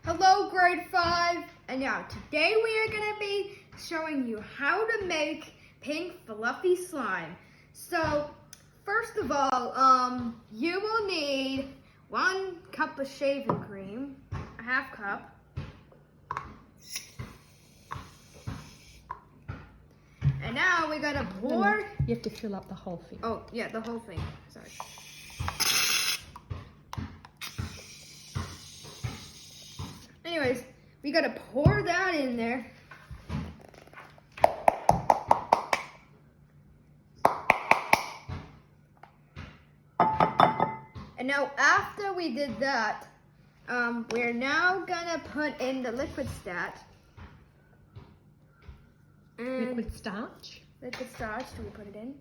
Hello, grade 5. And now, today we are going to be showing you how to make pink fluffy slime. So, first of all, you will need 1 cup of shaving cream, a half cup. And now we gotta pour. You have to fill up the whole thing. Oh, yeah, the whole thing. Sorry. Anyways, we gotta pour that in there. And now after we did that, we're now gonna put in the liquid starch. Liquid starch? Liquid starch, do we put it in?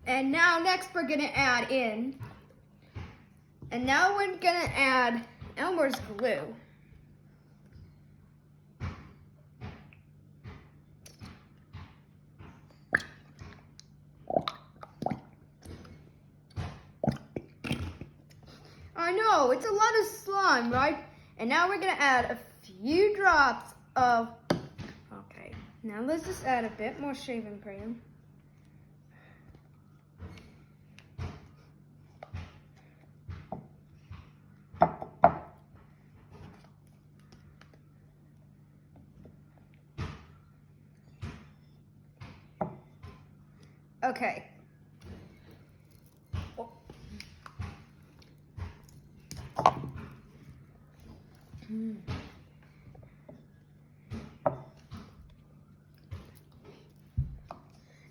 And now next we're gonna add in. And now we're gonna add Elmer's glue. I know, it's a lot of slime, right? And now we're gonna add a few drops of, okay, now let's just add a bit more shaving cream. Okay.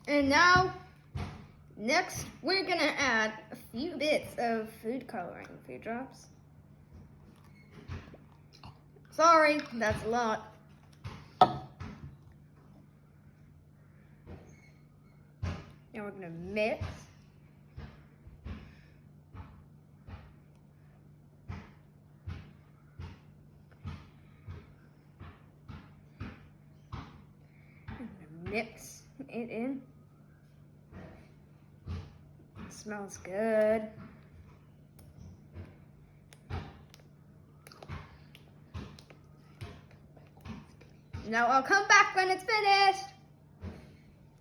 And now, next we're gonna add a few bits of food coloring, a few drops. Sorry, that's a lot. Now we're gonna mix. Mix it in. It smells good. Now I'll come back when it's finished.